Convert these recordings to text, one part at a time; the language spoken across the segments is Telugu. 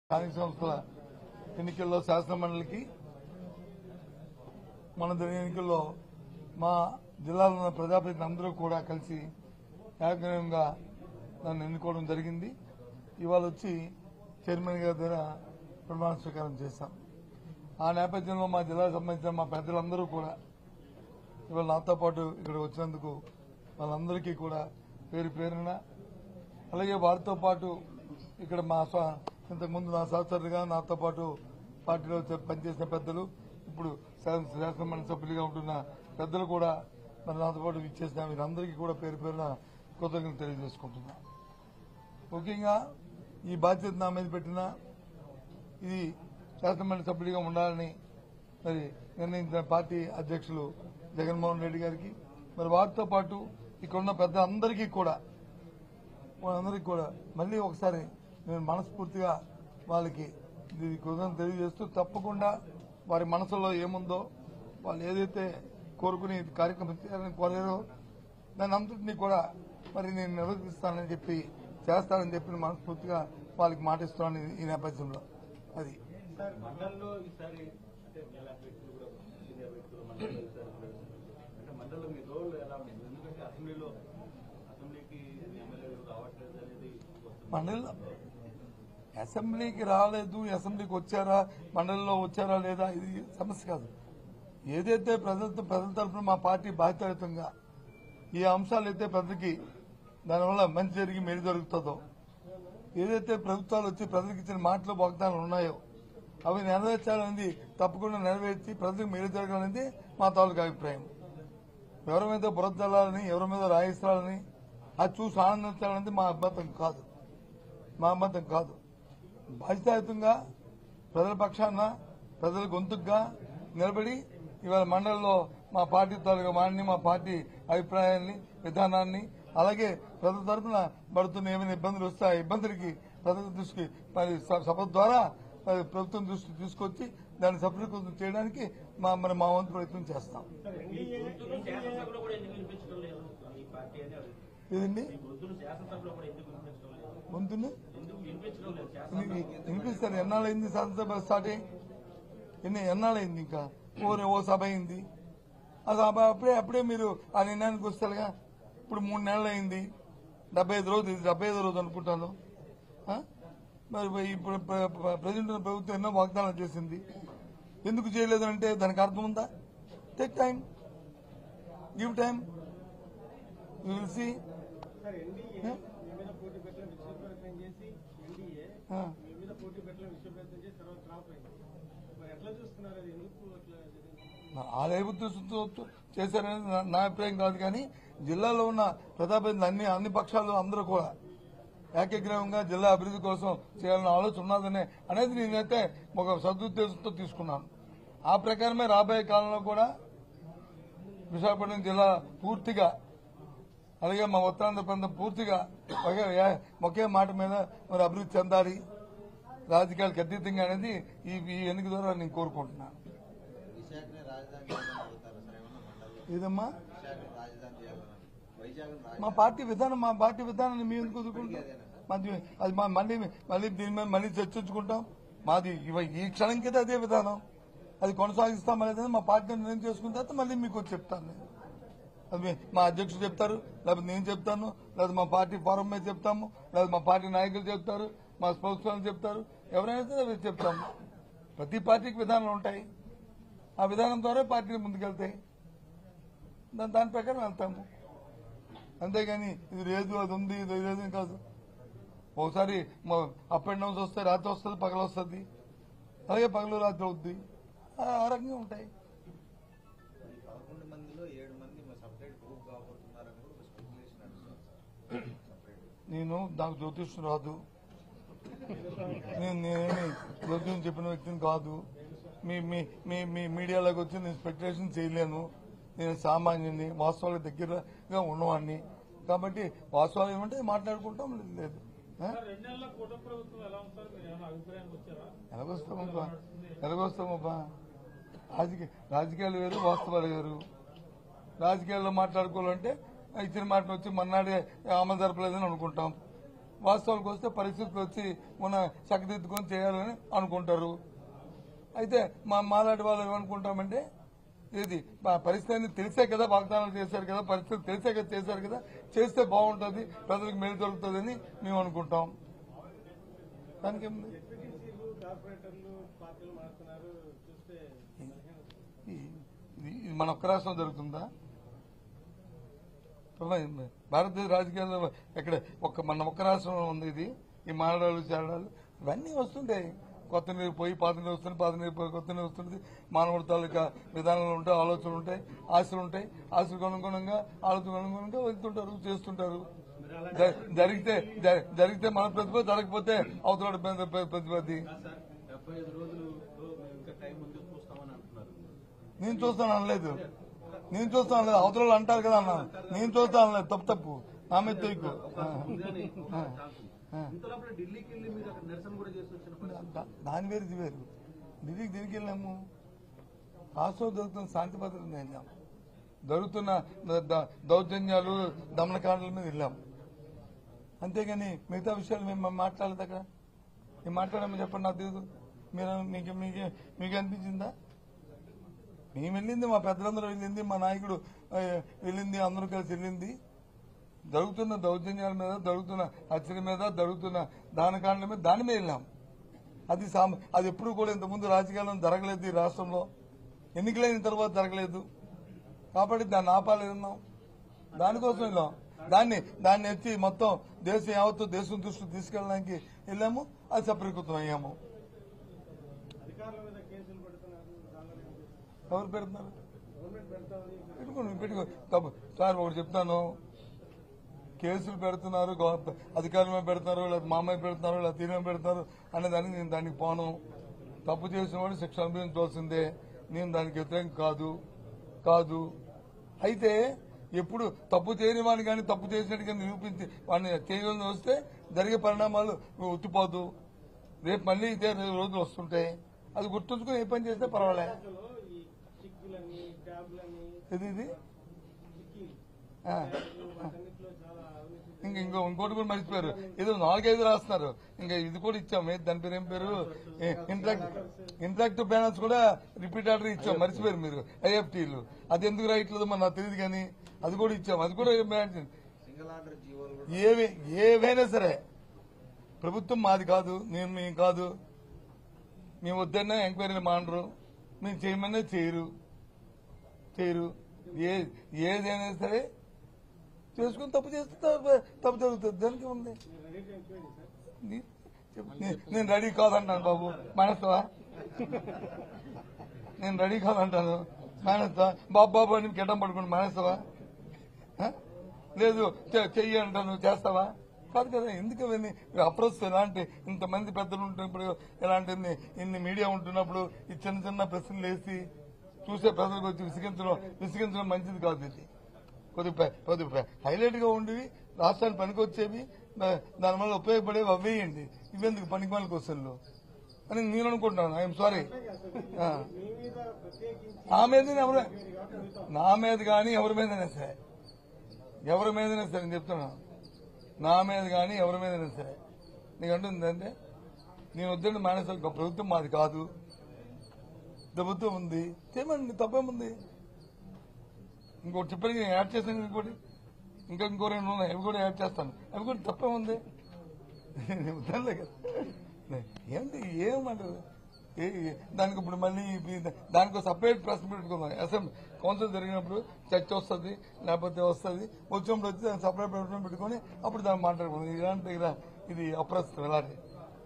స్థానిక సంస్థల ఎన్నికల్లో శాసనమండలికి మన జరిగిన ఎన్నికల్లో మా జిల్లాలో ఉన్న ప్రజాప్రతినిధులు అందరూ కూడా కలిసి ఏకగ్రీవంగా నన్ను ఎన్నుకోవడం జరిగింది. ఇవాళ వచ్చి చైర్మన్ గారి దగ్గర ప్రమాణ స్వీకారం చేశాం. ఆ నేపథ్యంలో మా జిల్లాకు సంబంధించిన మా పెద్దలందరూ కూడా ఇవాళ నాతో పాటు ఇక్కడ వచ్చినందుకు వాళ్ళందరికీ కూడా పేరు పేరున, అలాగే వారితో పాటు ఇక్కడ మా ఇంతకుముందు నా సహచరులుగా నాతో పాటు పార్టీలో పనిచేసిన పెద్దలు, ఇప్పుడు శాసనమండలి సభ్యులుగా ఉంటున్న పెద్దలు కూడా మరి నాతో పాటు ఇచ్చేసిన వీరందరికీ కూడా పేరు పేరున కృతజ్ఞతలు తెలియజేసుకుంటున్నా. ముఖ్యంగా ఈ బాధ్యత నా మీద పెట్టిన ఇది శాసనమండలి సభ్యుడిగా ఉండాలని మరి నిర్ణయించిన పార్టీ అధ్యక్షులు జగన్మోహన్ రెడ్డి గారికి, మరి వారితో పాటు ఇక్కడున్న పెద్దలందరికీ కూడా మళ్లీ ఒకసారి నేను మనస్ఫూర్తిగా వాళ్ళకి కృతజ్ఞతలు తెలియజేస్తూ, తప్పకుండా వారి మనసులో ఏముందో వాళ్ళు ఏదైతే కోరుకుని కార్యక్రమం చేయాలని కోరారో దాని అంతటినీ కూడా మరి నేను నిర్వర్తిస్తానని చెప్పి చేస్తానని చెప్పి మనస్ఫూర్తిగా వాళ్ళకి మాటిస్తున్నాను. ఈ నేపథ్యంలో అది మండలిలో అసెంబ్లీకి రాలేదు, అసెంబ్లీకి వచ్చారా, మండలిలో వచ్చారా లేదా ఇది సమస్య కాదు. ఏదైతే ప్రజల తరఫున మా పార్టీ బాధ్యతాయుతంగా ఈ అంశాలు అయితే ప్రజలకి దానివల్ల మంచి జరిగి మేలు జరుగుతుందో, ఏదైతే ప్రభుత్వాలు వచ్చి ప్రజలకు ఇచ్చిన మాటలు వాగ్దానాలు ఉన్నాయో అవి నెరవేర్చాలనేది తప్పకుండా నెరవేర్చి ప్రజలకు మేలు జరగాలనేది మా తాలూకు అభిప్రాయం. ఎవరి మీద బురద జల్లాలని, ఎవరి మీద రాయిస్తాలని అది చూసి ఆనందించాలనేది మా అభ్యంతరం కాదు. బాధ్యతాయుతంగా ప్రజల పక్షాన ప్రజల గొంతుగా నిలబడి ఇవాళ మండలిలో మా పార్టీ తాలూకా వాడిని, మా పార్టీ అభిప్రాయాన్ని, విధానాన్ని, అలాగే ప్రజల తరఫున పడుతున్న ఏమైనా ఇబ్బందులు వస్తే ఆ ఇబ్బందులకి ప్రజల దృష్టికి సభ ద్వారా ప్రభుత్వం దృష్టికి తీసుకొచ్చి దాన్ని సఫలీకృతం చేయడానికి మా వంతు ప్రయత్నం చేస్తాం. ఇదండి గొంతుని వినిపిస్తారు. ఎన్నాళ్ళైంది శాసనసభ స్టార్ట్ అయ్యి? ఎన్నాళ్ళైంది? ఇంకా ఓ సభ అయింది. ఆ సభ అప్పుడే మీరు ఆ నిర్ణయానికి వస్తారుగా. ఇప్పుడు 3 నెలలు అయింది. 75 రోజు, ఇది 75వ రోజు అనుకుంటాను. మరి ఇప్పుడు ప్రజెంట్ ప్రభుత్వం ఎన్నో వాగ్దానాలు చేసింది. ఎందుకు చేయలేదు అంటే దానికి అర్థం ఉందా? Take time, give time, you will see. చేశారనేది నా అభిప్రాయం కాదు. కానీ జిల్లాలో ఉన్న ప్రజాప్రతినిధులు అన్ని పక్షాలు అందరూ కూడా ఏకగ్రీవంగా జిల్లా అభివృద్ధి కోసం చేయాలన్న ఆలోచన ఉన్నదనే అనేది నేనైతే ఒక సదుద్దేశంతో తీసుకున్నాను. ఆ ప్రకారమే రాబోయే కాలంలో కూడా విశాఖపట్నం జిల్లా పూర్తిగా, అలాగే మా ఉత్తరాంధ్ర ప్రాంతం పూర్తిగా ఒకే మాట మీద మరి అభివృద్ధి చెందాలి, రాజకీయాలకు అతీతంగా అనేది ఈ ఎన్నిక ద్వారా నేను కోరుకుంటున్నాను. ఇదమ్మా మా పార్టీ విధానాన్ని మేము ఎందుకు వదులుకుంటాం? అది మళ్ళీ దీని మీద మళ్ళీ చర్చించుకుంటాం. మాది ఈ క్షణం కింద అదే విధానం, అది కొనసాగిస్తాం అనేది మా పార్టీ నిర్ణయం చేసుకున్న తర్వాత మళ్ళీ మీకు చెప్తాను. అది మా అధ్యక్షుడు చెప్తారు, లేకపోతే నేను చెప్తాను, లేదా మా పార్టీ ఫోరం మీద చెప్తాము, లేదా మా పార్టీ నాయకులు చెప్తారు, మా స్పోక్స్ చెప్తారు, ఎవరైనా సరే చెప్తాము. ప్రతి పార్టీకి విధానాలు ఉంటాయి. ఆ విధానం ద్వారా పార్టీలు ముందుకెళ్తాయి. దాని ప్రకారం వెళ్తాము. అంతేగాని ఇది లేదు, అది ఉంది, ఇది లేదు కాదు. ఒకసారి అప్ అండ్ డౌన్స్ వస్తాయి, రాత్రి వస్తుంది, పగలు వస్తుంది, అలాగే పగలు రాత్రి అవుద్ది, ఆ రకంగా ఉంటాయి. నాకు జ్యోతిష్యం రాదు, నేనేమి జ్యోతిష్యం చెప్పిన వ్యక్తిని కాదు. మీ మీడియాలోకి వచ్చి నేను స్పెక్యులేషన్ చేయలేను. నేను సామాన్యుని, వాస్తవాలకు దగ్గరగా ఉన్నవాడిని. కాబట్టి వాస్తవాలు ఏమంటే మాట్లాడుకుంటాం. లేదు ఎలాగొస్తామబ్బా, రాజకీయాలు వేరు, వాస్తవాలు వేరు. రాజకీయాల్లో మాట్లాడుకోవాలంటే ఇచ్చిన మాటను వచ్చి మన్నాడే అమలు జరపలేదని అనుకుంటాం. వాస్తవాలకు వస్తే పరిస్థితులు వచ్చి మన చక్కదిద్దుకొని చేయాలని అనుకుంటారు. అయితే మాలాంటి వాళ్ళు ఏమనుకుంటామంటే ఇది పరిస్థితి తెలిసే కదా వాగ్దానాలు చేశారు కదా, పరిస్థితి తెలిసే కదా చేశారు కదా, చేస్తే బాగుంటుంది, ప్రజలకు మేలు జరుగుతుందని మేము అనుకుంటాం. దానికి ఇది మన ఒక్క రాష్ట్రం జరుగుతుందా? భారతదేశ రాజకీయాల్లో ఎక్కడ మన ఒక్క రాష్ట్రంలో ఉంది ఇది. ఈ మారడాలు చేరడాలు ఇవన్నీ వస్తుంటాయి. కొత్త నీరు పోయి పాత నీరు వస్తుంది, పాత నీరు పోయి కొత్త నీరు వస్తుంది. మానవుడి తాలూకా విధానాలు ఉంటాయి, ఆలోచనలు ఉంటాయి, ఆశలు ఉంటాయి. ఆశలకు అనుగుణంగా ఆలోచనకు అనుగుణంగా వెళ్తుంటారు, చేస్తుంటారు. జరిగితే మన ప్రతిభ, జరగకపోతే అవతల ప్రతిపత్తి. నేను చూస్తాను అనలేదు, అవతల అంటారు కదా అన్నాను. నేను చూస్తాను అనలేదు. తప్పు నా మీద తెయ్యకు. దాని వేరు ఇది వేరు. ఢిల్లీకి తిరిగి వెళ్ళాము. రాష్ట్రంలో జరుగుతున్న శాంతి భద్రత వెళ్ళాం, జరుగుతున్న దౌర్జన్యాలు దమనకాండల మీద వెళ్ళాం. అంతేగాని మిగతా విషయాలు మేము మాట్లాడలేదు. అక్కడ మేము మాట్లాడామని చెప్పండి, నాకు తెలియదు. మీకు అనిపించిందా? మేము వెళ్ళింది, మా పెద్దలందరూ వెళ్ళింది, మా నాయకుడు వెళ్ళింది, అందరూ కలిసి వెళ్ళింది. జరుగుతున్న దౌర్జన్యాల మీద, జరుగుతున్న హత్యల మీద, జరుగుతున్న దానకాండల మీద, దాని మీద వెళ్ళాం. అది ఎప్పుడు కూడా ఇంతకుముందు రాజకీయాల్లో జరగలేదు ఈ రాష్ట్రంలో. ఎన్నికలైన తర్వాత జరగలేదు కాబట్టి దాన్ని ఆపాలేదన్నాం. దానికోసం వెళ్ళాం. దాన్ని ఎత్తి మొత్తం దేశం యావత్తు దేశం దృష్టికి తీసుకెళ్ళడానికి వెళ్ళాము. అది సఫలీకృతం అయ్యాము. ఎవరు పెడుతున్నారు? పెట్టుకో సార్. ఒకటి చెప్తాను, కేసులు పెడుతున్నారు, అధికారులు పెడుతున్నారు, లేదా మామయ్య పెడుతున్నారు, లేదా తీరం పెడుతున్నారు అనేదానికి నేను దానికి పోను. తప్పు చేసిన వాడు శిక్ష అనుభవించవలసిందే. నేను దానికి వ్యతిరేకం కాదు. అయితే ఎప్పుడు తప్పు చేయని వాడిని కానీ తప్పు చేసినట్టుగా నిరూపించి వాడిని చేయాలని వస్తే జరిగే పరిణామాలు ఉత్తిపోదు. రేపు మళ్ళీ ఇదే రోజులు వస్తుంటాయి. అది గుర్తుంచుకుని ఏ పని చేస్తే పర్వాలే. ఇది ఇంకోటి కూడా మర్చిపోయారు. ఏదో 4-5 రాస్తున్నారు. ఇంకా ఇది కూడా ఇచ్చాం. దాని పేరు ఏం పేరు? ఇంటరాక్టివ్ ప్యానల్స్ కూడా రిపీట్ ఆర్డర్ ఇచ్చాం. మర్చిపోయారు మీరు. ఐఎఫ్టీలు అది ఎందుకు రాయట్లేదు మరి నాకు తెలియదు, కానీ అది కూడా ఇచ్చాం. అది కూడా ఏవైనా సరే ప్రభుత్వం మాది కాదు, మేము కాదు. మేము వద్దన్నా ఎంక్వైరీలు మానరు, మేము చేయమన్నా చేయరు. ఏదైనా సరే చేసుకుని తప్పు చేస్తే తప్పు జరుగుతుంది. దానికి ఉంది. నేను రెడీ కాదంటాను బాబు, మానేస్తావా? నేను రెడీ కాదంటాను, మానేస్తావా? బాబు అని గడ్డం పడుకుని మానేస్తావా? లేదు చెయ్యి అంటాను, చేస్తావా? కాదు కదా. ఎందుకు అవన్నీ అప్రోచ్? ఎలాంటి ఇంతమంది పెద్దలు ఉంటున్నప్పుడు, ఎలాంటి ఇన్ని మీడియా ఉంటున్నప్పుడు ఈ చిన్న ప్రశ్నలు వేసి చూసే ప్రజలకు వచ్చి విసిగించడం మంచిది కాదు. ఇది కొద్దిగా హైలైట్ గా ఉండేవి, రాష్ట్రానికి పనికొచ్చేవి, దానివల్ల ఉపయోగపడేవి అవేయండి. ఇవెందుకు పనికిమాల క్వశ్చన్లు అని నేను అనుకుంటున్నాను. I'm sorry. నా మీద కానీ ఎవరి మీదైనా సరే నేను చెప్తున్నాను, నా మీద కానీ ఎవరి మీదైనా సరే నీకు అంటుందంటే నేను వద్దండి మానేసాను. ప్రభుత్వం మాది కాదు, ప్రభుత్వం ఉంది, చేయమండి, తప్పేముంది. ఇంకోటి చెప్పడానికి నేను యాడ్ చేశాను. ఇంకో 2 ఉన్నాయి, అవి కూడా యాడ్ చేస్తాను. అవి కూడా తప్పేముంది. వద్దలే కదా. ఏంటి ఏమంటారు దానికి? ఇప్పుడు మళ్ళీ దానికి సపరేట్ ప్రెస్ పెట్టుకుందాం. అసెంబ్లీ కౌన్సిల్ జరిగినప్పుడు చర్చ వస్తుంది, లేకపోతే వచ్చినప్పుడు వచ్చి దాన్ని సపరేట్ ప్రకటన పెట్టుకుని అప్పుడు దాన్ని మాట్లాడుకుందాం. ఇలాంటి ఇది అప్రస్తుతం. ఇలాంటి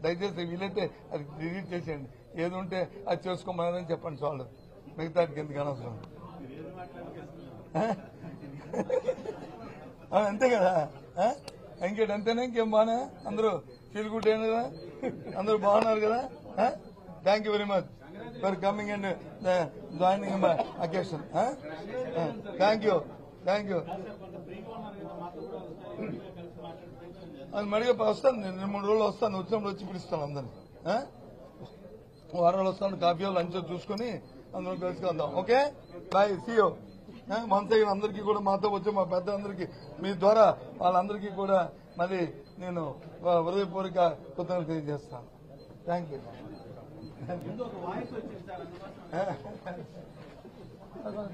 దయచేసి వీలైతే అది డిలీట్ చేసేయండి. ఏది ఉంటే అది చేసుకోమని చెప్పండి చాలు. మిగతాకి ఎందుకు అనవసరం. అంతే కదా. అంతేనా? ఇంకేం బాగా అందరూ ఫీల్ గుడ్ అయినా కదా? అందరూ బాగున్నారు కదా? Thank you very much for coming and joining my occasion. Thank you. అది మడిగా వస్తాను. నేను 2-3 రోజులు వస్తాను. వచ్చినప్పుడు వచ్చి పిలుస్తాను అందరినీ. వారాలు వస్తాను. కాఫీ లంచ్ చూసుకుని అందరం కలుసుకుందాం. Okay, bye, see you. మనసైన అందరికీ కూడా, మాతో వచ్చే మా పెద్దలందరికీ మీ ద్వారా వాళ్ళందరికీ కూడా మళ్ళీ నేను హృదయపూర్వక కృతజ్ఞతలు తెలియజేస్తాను. Thank you. ముందు ఒక వాయిస్ వచ్చింది సార్, అందుకోసం